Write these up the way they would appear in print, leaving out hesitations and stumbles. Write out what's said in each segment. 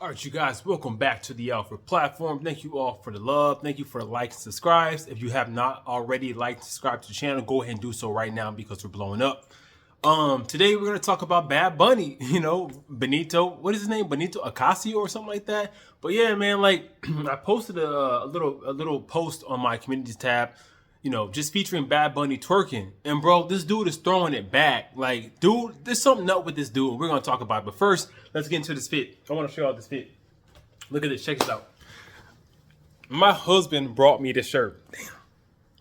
All right, you guys, welcome back to the Alpha platform. Thank you all for the love. Thank you for the likes and subscribes. If you have not already liked and subscribed to the channel, go ahead and do so right now because we're blowing up. Today we're gonna talk about Bad Bunny. You know, Benito. What is his name? Benito Acasio or something like that. But yeah, man, like I posted a little post on my communities tab. You know, just featuring Bad Bunny twerking. And bro, this dude is throwing it back. Like, dude, there's something up with this dude. We're gonna talk about it. But first, let's get into this fit. I want to show y'all this fit. Look at this. Check this out. My husband brought me this shirt. Damn.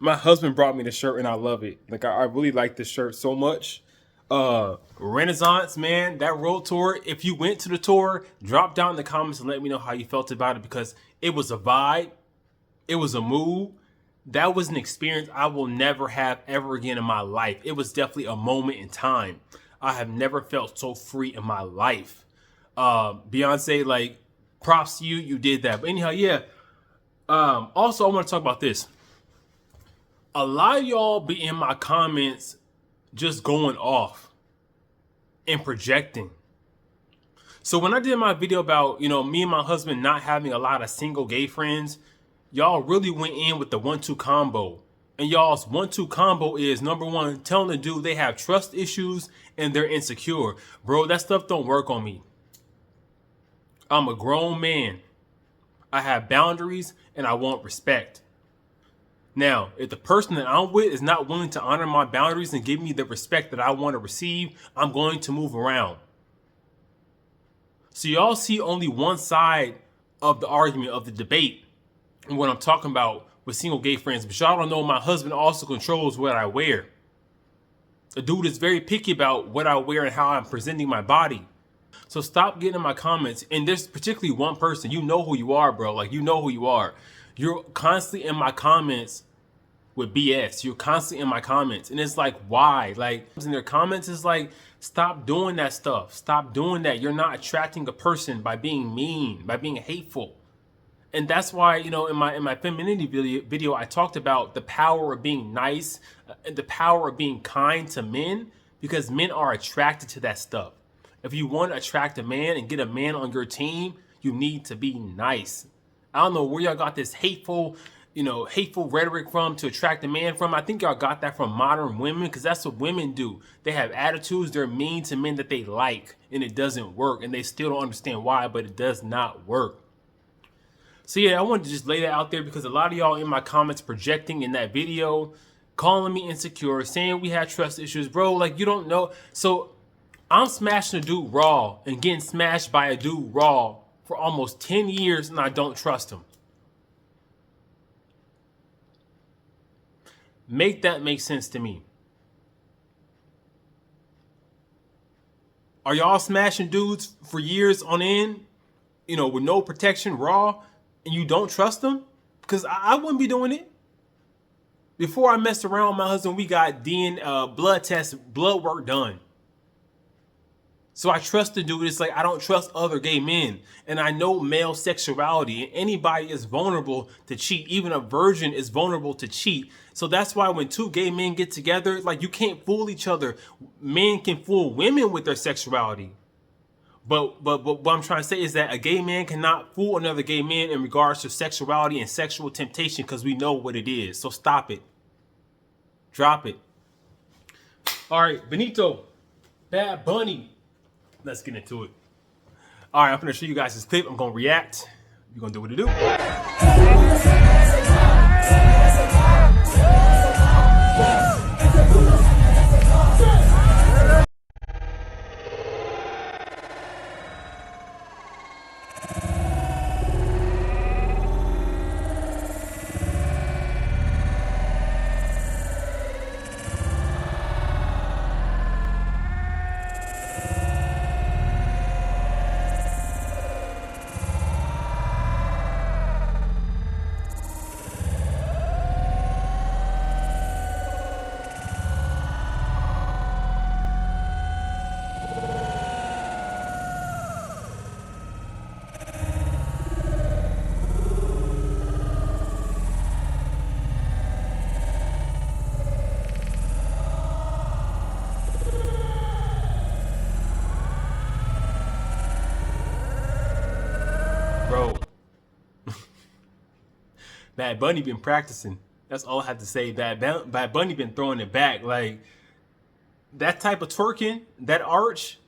My husband brought me this shirt and I love it. Like, I really like this shirt so much. Renaissance, man, that road tour. If you went to the tour, drop down in the comments and let me know how you felt about it, because it was a vibe. It was a mood. That was an experience I will never have ever again in my life. It was definitely a moment in time. I have never felt so free in my life. Beyonce, like, props to you. You did that. But anyhow, yeah. Also, I want to talk about this. A lot of y'all be in my comments just going off and projecting. So when I did my video about, you know, me and my husband not having a lot of single gay friends, y'all really went in with the 1-2 combo. And y'all's 1-2 combo is, number one, telling the dude they have trust issues and they're insecure. Bro, that stuff don't work on me. I'm a grown man. I have boundaries and I want respect. Now, if the person that I'm with is not willing to honor my boundaries and give me the respect that I want to receive, I'm going to move around. So y'all see only one side of the argument, of the debate, and what I'm talking about with single gay friends. But y'all don't know my husband also controls what I wear. The dude is very picky about what I wear and how I'm presenting my body. So stop getting in my comments. And there's particularly one person, you know who you are, bro. Like, you know who you are. You're constantly in my comments with BS. You're constantly in my comments. And it's like, why? Like, in their comments, it's like, stop doing that stuff. Stop doing that. You're not attracting a person by being mean, by being hateful. And that's why, you know, in my femininity video, I talked about the power of being nice and the power of being kind to men, because men are attracted to that stuff. If you want to attract a man and get a man on your team, you need to be nice. I don't know where y'all got this hateful rhetoric from to attract a man from. I think y'all got that from modern women, because that's what women do. They have attitudes. They're mean to men that they like, and it doesn't work. And they still don't understand why, but it does not work. So yeah, I wanted to just lay that out there, because a lot of y'all in my comments projecting in that video, calling me insecure, saying we had trust issues. Bro, like, you don't know. So I'm smashing a dude raw and getting smashed by a dude raw for almost 10 years, and I don't trust him. Make that make sense to me. Are y'all smashing dudes for years on end, you know, with no protection, raw, and you don't trust them? Because I wouldn't be doing it. Before I messed around with my husband, we got blood tests, blood work done. So I trust the dude. It's like, I don't trust other gay men. And I know male sexuality, and anybody is vulnerable to cheat. Even a virgin is vulnerable to cheat. So that's why when two gay men get together, like, you can't fool each other. Men can fool women with their sexuality. But what I'm trying to say is that a gay man cannot fool another gay man in regards to sexuality and sexual temptation, because we know what it is. So stop it. Drop it. All right, Benito, Bad Bunny. Let's get into it. All right, I'm going to show you guys this clip. I'm going to react. You're going to do what it do. Bad Bunny been practicing. That's all I have to say. Bad Bunny been throwing it back. Like, that type of twerking, that arch,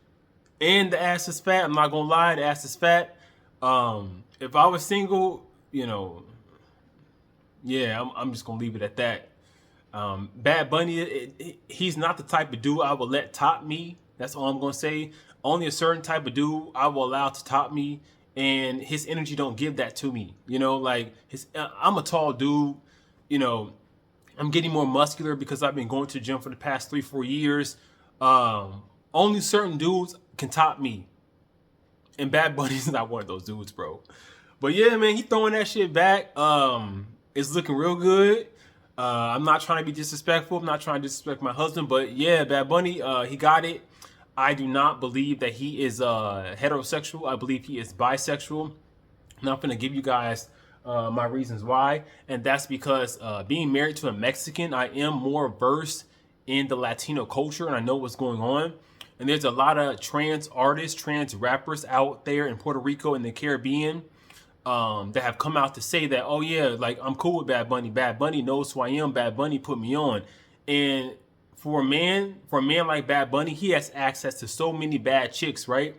and the ass is fat. I'm not gonna lie, the ass is fat. If I was single, you know, yeah, I'm just gonna leave it at that. Bad Bunny, he's not the type of dude I would let top me. That's all I'm gonna say. Only a certain type of dude I will allow to top me, and his energy don't give that to me. You know, like I'm a tall dude. You know, I'm getting more muscular because I've been going to the gym for the past 3-4 years. Only certain dudes can top me, and Bad Bunny's not one of those dudes, bro. But yeah, man, he throwing that shit back. It's looking real good. I'm not trying to be disrespectful. I'm not trying to disrespect my husband, but yeah, Bad Bunny, he got it. I do not believe that he is heterosexual. I believe he is bisexual. I'm not going to give you guys my reasons why, and that's because being married to a Mexican, I am more versed in the Latino culture, and I know what's going on. And there's a lot of trans artists, trans rappers out there in Puerto Rico and the Caribbean that have come out to say that, oh yeah, like I'm cool with Bad Bunny. Bad Bunny knows who I am. Bad Bunny put me on. And for a man like Bad Bunny, he has access to so many bad chicks, right?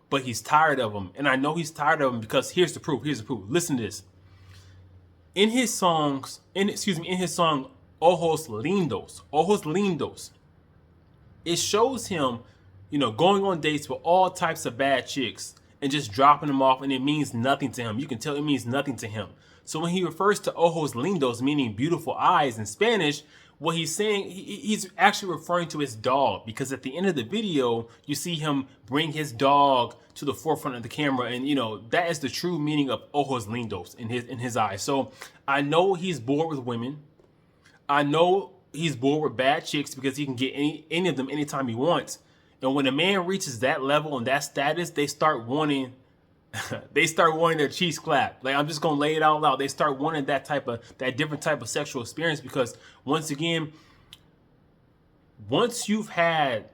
But he's tired of them. And I know he's tired of them because here's the proof. Here's the proof. Listen to this. In his songs, in his song Ojos Lindos, it shows him, you know, going on dates with all types of bad chicks and just dropping them off, and it means nothing to him. You can tell it means nothing to him. So when he refers to ojos lindos, meaning beautiful eyes in Spanish, what he's saying, he's actually referring to his dog, because at the end of the video, you see him bring his dog to the forefront of the camera, and you know, that is the true meaning of ojos lindos in his eyes. So I know he's bored with women. I know he's bored with bad chicks because he can get any of them anytime he wants. And when a man reaches that level and that status, they start wanting their cheeks clapped. Like, I'm just gonna lay it out loud. They start wanting that different type of sexual experience, because once again, once you've had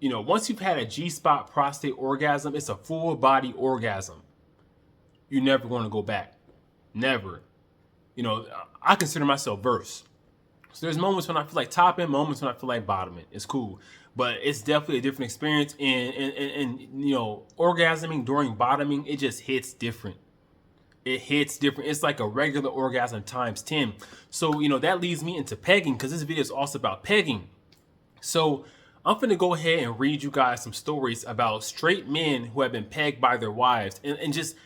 a G-spot prostate orgasm, it's a full body orgasm. You're never gonna go back. Never. You know, I consider myself versed. So there's moments when I feel like topping, moments when I feel like bottoming. It's cool, but it's definitely a different experience. And you know, orgasming during bottoming, it just hits different. It hits different. It's like a regular orgasm times 10. So, you know, that leads me into pegging, because this video is also about pegging. So I'm going to go ahead and read you guys some stories about straight men who have been pegged by their wives, and just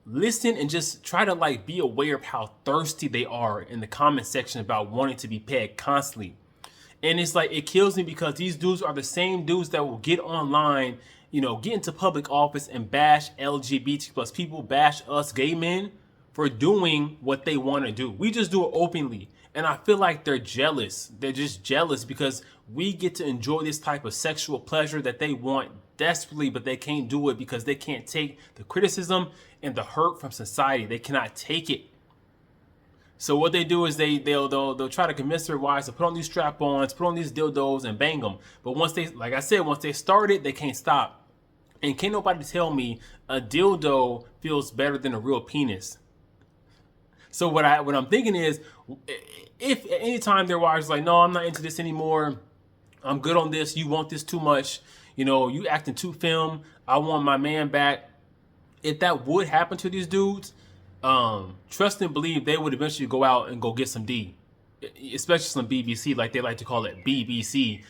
listen and just try to like be aware of how thirsty they are in the comment section about wanting to be pegged constantly. And it's like, it kills me, because these dudes are the same dudes that will get online, you know, get into public office and bash LGBT plus people, bash us gay men for doing what they want to do. We just do it openly. And I feel like they're jealous. They're just jealous because we get to enjoy this type of sexual pleasure that they want desperately, but they can't do it because they can't take the criticism and the hurt from society. They cannot take it. So what they do is they'll try to convince their wives to put on these strap-ons, put on these dildos, and bang them. But once they, like I said, once they start it, they can't stop. And can't nobody tell me a dildo feels better than a real penis. So what I'm thinking is, if at any time their wives are like, no, I'm not into this anymore, I'm good on this, you want this too much, you know, you acting too film, I want my man back. If that would happen to these dudes, trust and believe they would eventually go out and go get some D, especially some BBC, like they like to call it, BBC.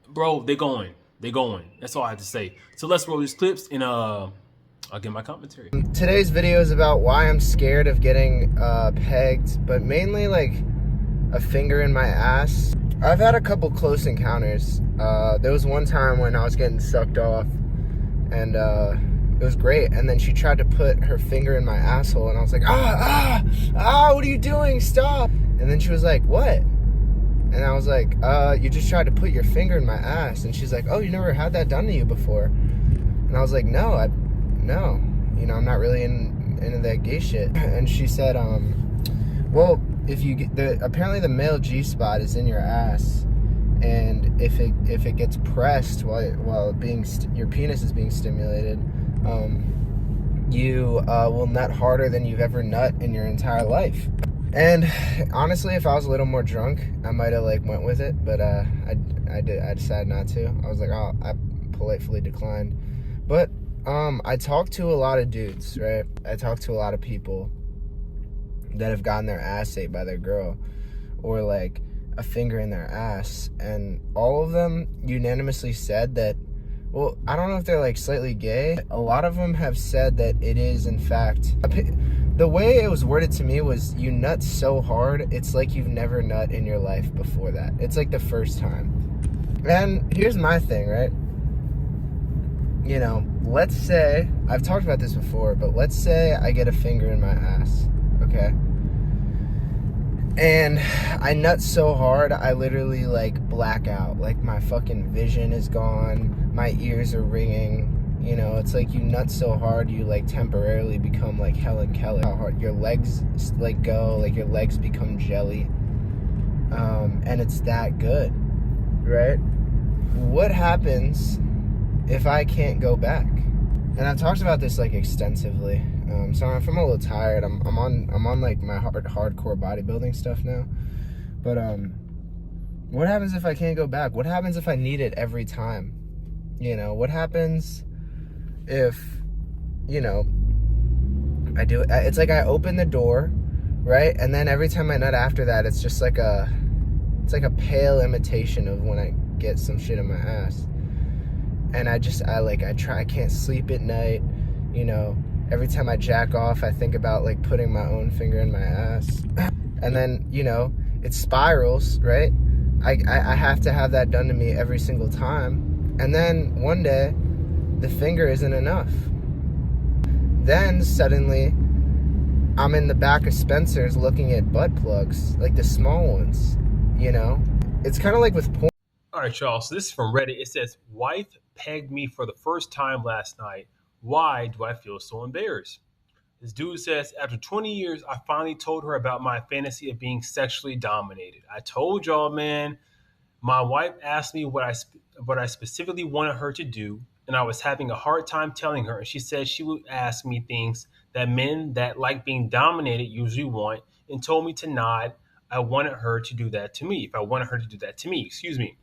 Bro, they're going. That's all I have to say. So let's roll these clips, and I'll get my commentary. Today's video is about why I'm scared of getting pegged, but mainly like a finger in my ass. I've had a couple close encounters. There was one time when I was getting sucked off, and it was great, and then she tried to put her finger in my asshole, and I was like, what are you doing? Stop. And then she was like, what? And I was like, you just tried to put your finger in my ass. And she's like, oh, you never had that done to you before? And I was like, no, no, you know, I'm not really into that gay shit. And she said, well, if you get apparently the male G-spot is in your ass, and if it gets pressed while your penis is being stimulated, you will nut harder than you've ever nut in your entire life. And honestly, if I was a little more drunk, I might have like went with it, but I decided not to. I was like, oh, I politely declined. But I talked to a lot of dudes, right? I talked to a lot of people that have gotten their ass ate by their girl, or like a finger in their ass, and all of them unanimously said that, well, I don't know if they're like slightly gay. A lot of them have said that it is in fact, the way it was worded to me was, you nut so hard, it's like you've never nut in your life before that. It's like the first time. And here's my thing, right? You know, let's say, I've talked about this before, but let's say I get a finger in my ass, okay? And I nut so hard, I literally like black out. Like my fucking vision is gone, my ears are ringing. You know, it's like you nut so hard, you like temporarily become like Helen Keller. How hard your legs like go, like your legs become jelly. And it's that good, right? What happens if I can't go back? And I've talked about this like extensively. So if I'm a little tired, I'm on like my hardcore bodybuilding stuff now. But what happens if I can't go back? What happens if I need it every time? You know, what happens if, you know, I do it? It's like I open the door, right? And then every time I nut after that, it's just like it's like a pale imitation of when I get some shit in my ass. And I can't sleep at night, you know. Every time I jack off, I think about like putting my own finger in my ass. And then, you know, it spirals, right? I have to have that done to me every single time. And then one day, the finger isn't enough. Then suddenly, I'm in the back of Spencer's looking at butt plugs, like the small ones, you know? It's kind of like with porn. All right, y'all. So this is from Reddit. It says, "Wife pegged me for the first time last night. Why do I feel so embarrassed?" This dude says, "After 20 years, I finally told her about my fantasy of being sexually dominated. I told y'all, man, my wife asked me what I specifically wanted her to do, and I was having a hard time telling her. And she said she would ask me things that men that like being dominated usually want, and told me to nod. I wanted her to do that to me. If I wanted her to do that to me, excuse me.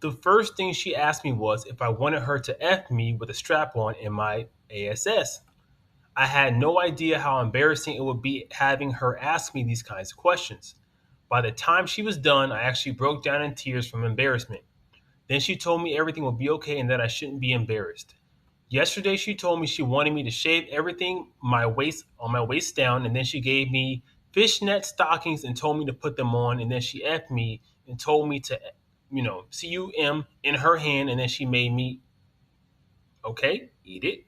The first thing she asked me was if I wanted her to F me with a strap on in my ASS. I had no idea how embarrassing it would be having her ask me these kinds of questions. By the time she was done, I actually broke down in tears from embarrassment. Then she told me everything would be okay and that I shouldn't be embarrassed. Yesterday, she told me she wanted me to shave everything my waist down, and then she gave me fishnet stockings and told me to put them on, and then she F'd me and told me to, cum in her hand, and then she made me, okay, eat it.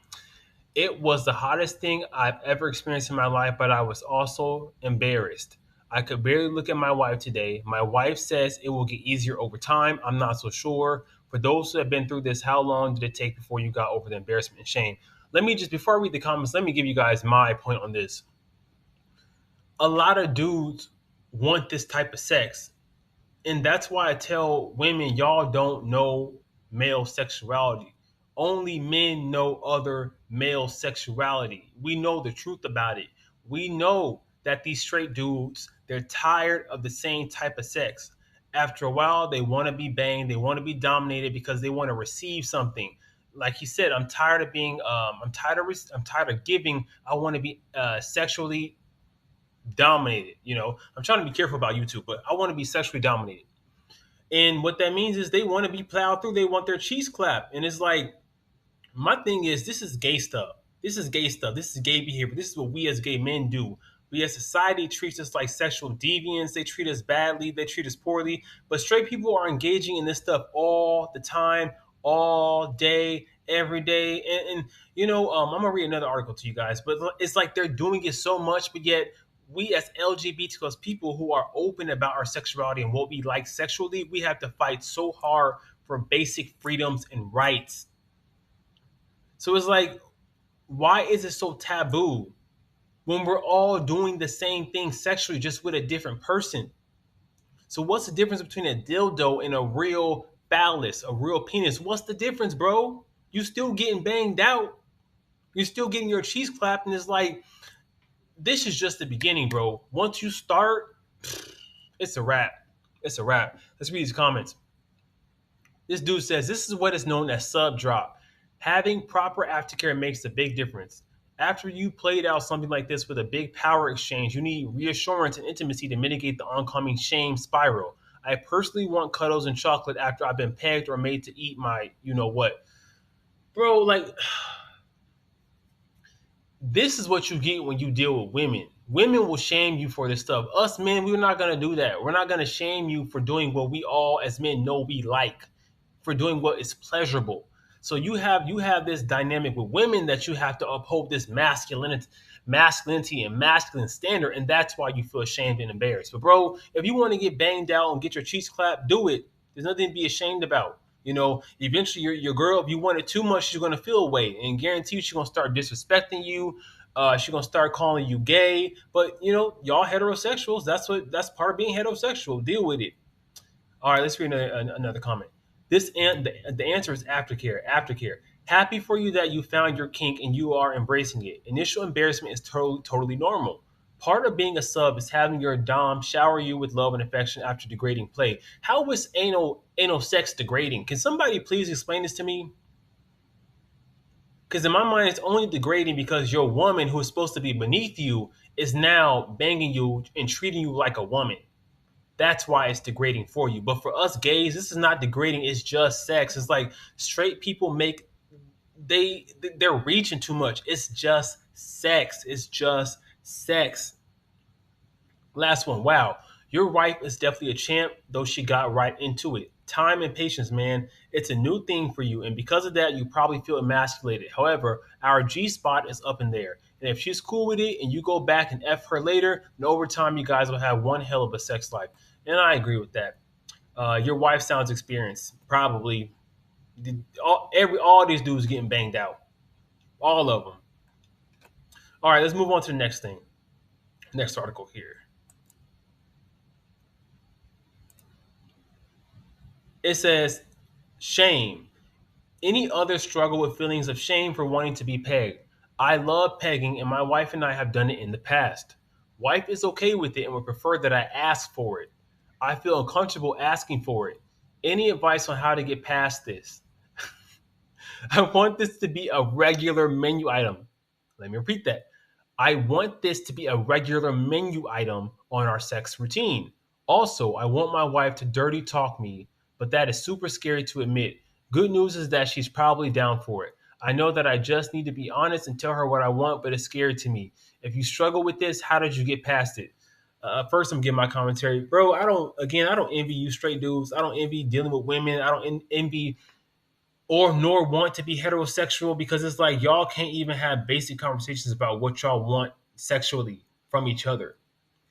It was the hottest thing I've ever experienced in my life, but I was also embarrassed. I could barely look at my wife today. My wife says it will get easier over time. I'm not so sure. For those who have been through this, how long did it take before you got over the embarrassment and shame? Before I read the comments, let me give you guys my point on this. A lot of dudes want this type of sex. And that's why I tell women, y'all don't know male sexuality. Only men know other male sexuality. We know the truth about it. We know that these straight dudes, they're tired of the same type of sex. After a while, they want to be banged, they want to be dominated because they want to receive something. Like he said, I'm tired of being, I'm tired of giving. I want to be sexually dominated. You know, I'm trying to be careful about YouTube, but I want to be sexually dominated. And what that means is they want to be plowed through. They want their cheeks clapped. And it's like, my thing is, this is gay stuff. This is gay stuff. This is gay behavior. This is what we as gay men do. We as society treats us like sexual deviants. They treat us badly. They treat us poorly. But straight people are engaging in this stuff all the time, all day, every day. I'm gonna read another article to you guys. But it's like they're doing it so much, but yet we as LGBTQ plus people who are open about our sexuality and what we like sexually, we have to fight so hard for basic freedoms and rights. So it's like, why is it so taboo when we're all doing the same thing sexually, just with a different person? So what's the difference between a dildo and a real phallus, a real penis? What's the difference, bro? You still getting banged out. You're still getting your cheeks clapped, and it's like this is just the beginning, bro. Once you start, it's a wrap. It's a wrap. Let's read these comments. This dude says this is what is known as sub drop. Having proper aftercare makes a big difference. After you played out something like this with a big power exchange, you need reassurance and intimacy to mitigate the oncoming shame spiral. I personally want cuddles and chocolate after I've been pegged or made to eat my you know what. Bro, like this is what you get when you deal with women. Women will shame you for this stuff. Us men, we're not gonna do that. We're not gonna shame you for doing what we all as men know we like, for doing what is pleasurable. So you have this dynamic with women that you have to uphold this masculinity and masculine standard, and that's why you feel ashamed and embarrassed. But bro, if you want to get banged out and get your cheeks clapped, do it. There's nothing to be ashamed about. Eventually your girl, if you want it too much, she's gonna feel away, and guarantee you she's gonna start disrespecting you. She's gonna start calling you gay. But y'all heterosexuals, that's part of being heterosexual. Deal with it. All right, let's read another comment. The answer is aftercare. Aftercare. Happy for you that you found your kink and you are embracing it. Initial embarrassment is totally normal. Part of being a sub is having your dom shower you with love and affection after degrading play. How is anal sex degrading? Can somebody please explain this to me? Because in my mind, it's only degrading because your woman who is supposed to be beneath you is now banging you and treating you like a woman. That's why it's degrading for you. But for us gays, this is not degrading. It's just sex. It's like straight people they're reaching too much. It's just sex. It's just sex. Last one. Wow. Your wife is definitely a champ, though she got right into it. Time and patience, man. It's a new thing for you. And because of that, you probably feel emasculated. However, our G spot is up in there. And if she's cool with it and you go back and F her later, and over time, you guys will have one hell of a sex life. And I agree with that. Your wife sounds experienced. Probably. All these dudes getting banged out. All of them. All right, let's move on to the next thing. Next article here. It says shame. Any other struggle with feelings of shame for wanting to be pegged? I love pegging, and my wife and I have done it in the past. Wife is okay with it and would prefer that I ask for it. I feel uncomfortable asking for it. Any advice on how to get past this? I want this to be a regular menu item. Let me repeat that. I want this to be a regular menu item on our sex routine. Also, I want my wife to dirty talk me, but that is super scary to admit. Good news is that she's probably down for it. I know that I just need to be honest and tell her what I want, but it's scary to me. If you struggle with this, how did you get past it? First, I'm getting my commentary, bro. I don't envy you straight dudes. I don't envy dealing with women. I don't envy or nor want to be heterosexual because it's like y'all can't even have basic conversations about what y'all want sexually from each other.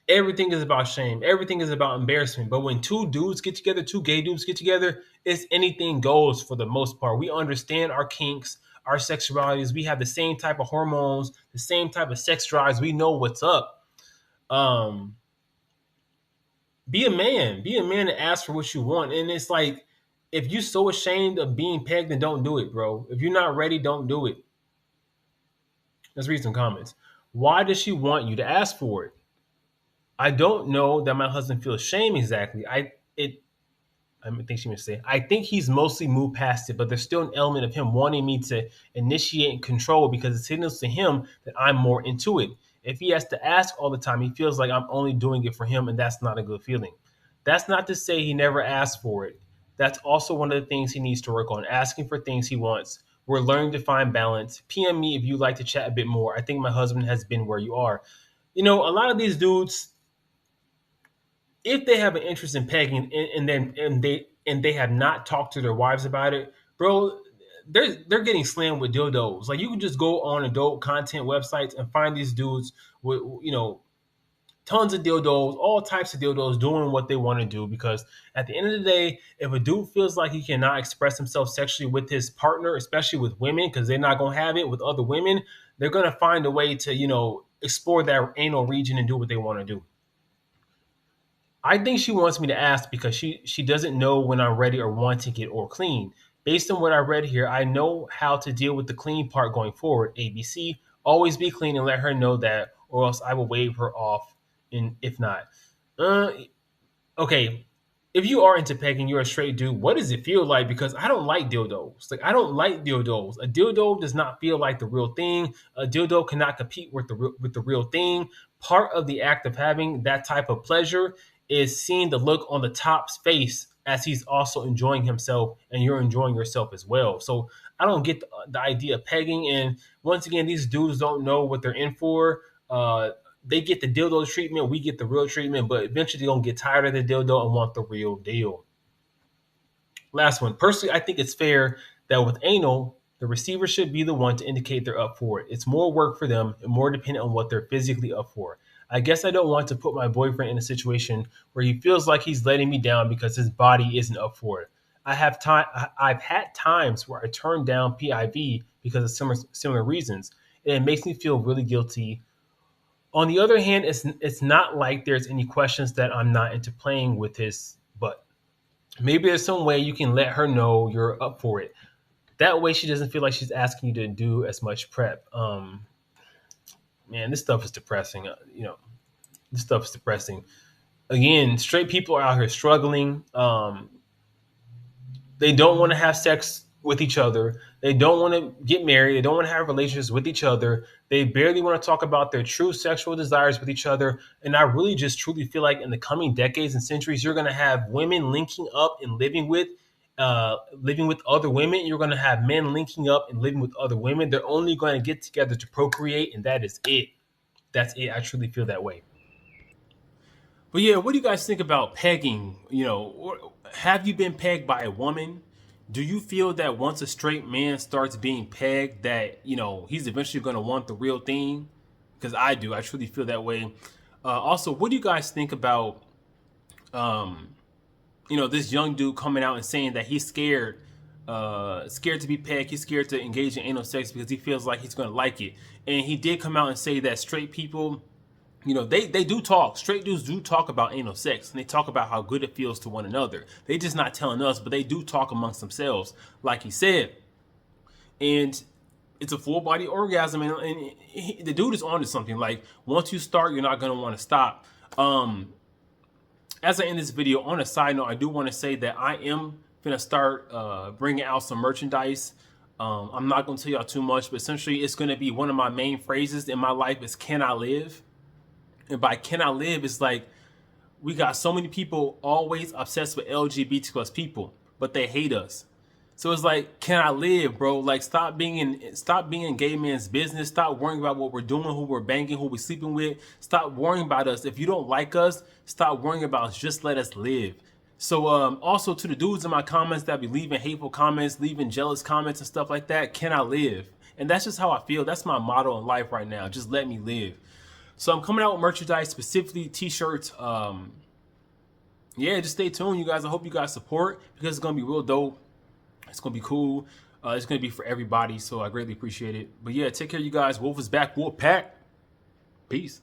Everything is about shame. Everything is about embarrassment. But when two dudes get together, two gay dudes get together, it's anything goes for the most part. We understand our kinks, our sexualities. We have the same type of hormones, the same type of sex drives. We know what's up. Um, be a man. Be a man and ask for what you want. And it's like, if you're so ashamed of being pegged, then don't do it, bro. If you're not ready, don't do it. Let's read some comments. Why does she want you to ask for it? I don't know that my husband feels shame exactly. I think she must say, I think he's mostly moved past it, but there's still an element of him wanting me to initiate and control because it signals to him that I'm more into it. If he has to ask all the time, he feels like I'm only doing it for him, and that's not a good feeling. That's not to say he never asked for it. That's also one of the things he needs to work on, asking for things he wants. We're learning to find balance. PM me if you'd like to chat a bit more. I think my husband has been where you are. A lot of these dudes, if they have an interest in pegging and they have not talked to their wives about it, bro, they're getting slammed with dildos. Like you can just go on adult content websites and find these dudes with tons of dildos, all types of dildos doing what they want to do. Because at the end of the day, if a dude feels like he cannot express himself sexually with his partner, especially with women, because they're not gonna have it with other women, they're gonna find a way to explore that anal region and do what they want to do. I think she wants me to ask because she doesn't know when I'm ready or wanting it or clean. Based on what I read here, I know how to deal with the clean part going forward. ABC, always be clean and let her know that, or else I will wave her off. And if not, uh, okay, if you are into pegging, you're a straight dude. What does it feel like? Because I don't like dildos. Like I don't like dildos. A dildo does not feel like the real thing. A dildo cannot compete with the real thing. Part of the act of having that type of pleasure is seeing the look on the top's face as he's also enjoying himself and you're enjoying yourself as well. So I don't get the idea of pegging. And once again, these dudes don't know what they're in for. They get the dildo treatment, we get the real treatment, but eventually they're gonna get tired of the dildo and want the real deal. Last one. Personally, I think it's fair that with anal, the receiver should be the one to indicate they're up for it. It's more work for them and more dependent on what they're physically up for. I guess I don't want to put my boyfriend in a situation where he feels like he's letting me down because his body isn't up for it. I've had times where I turned down PIV because of similar reasons, and it makes me feel really guilty. On the other hand, it's not like there's any questions that I'm not into playing with his butt. Maybe there's some way you can let her know you're up for it. That way she doesn't feel like she's asking you to do as much prep. Man, this stuff is depressing. This stuff is depressing. Again, straight people are out here struggling. They don't want to have sex with each other. They don't want to get married. They don't want to have relationships with each other. They barely want to talk about their true sexual desires with each other. And I really just truly feel like in the coming decades and centuries, you're going to have women linking up and living with other women. You're going to have men linking up and living with other women. They're only going to get together to procreate, and that is it. That's it. I truly feel that way. But yeah, what do you guys think about pegging? Have you been pegged by a woman? Do you feel that once a straight man starts being pegged, that he's eventually going to want the real thing? Because I do. I truly feel that way. Also, what do you guys think about this young dude coming out and saying that he's scared to be pegged. He's scared to engage in anal sex because he feels like he's going to like it. And he did come out and say that straight people, they do talk. Straight dudes do talk about anal sex, and they talk about how good it feels to one another. They just not telling us, but they do talk amongst themselves, like he said. And it's a full body orgasm, and the dude is onto something. Like once you start, you're not gonna want to stop. As I end this video, on a side note, I do want to say that I am gonna start bringing out some merchandise. I'm not gonna tell y'all too much, but essentially, it's gonna be one of my main phrases in my life is "Can I live?" And by "Can I live?" it's like we got so many people always obsessed with LGBT plus people, but they hate us. So it's like, can I live, bro? Like, stop being in gay man's business. Stop worrying about what we're doing, who we're banging, who we're sleeping with. Stop worrying about us. If you don't like us, stop worrying about us. Just let us live. So also to the dudes in my comments that be leaving hateful comments, leaving jealous comments and stuff like that, can I live? And that's just how I feel. That's my motto in life right now. Just let me live. So I'm coming out with merchandise, specifically t-shirts. Yeah, just stay tuned, you guys. I hope you guys support because it's going to be real dope. It's going to be cool. It's going to be for everybody, so I greatly appreciate it. But yeah, take care, you guys. Wolf is back. Wolf pack. Peace.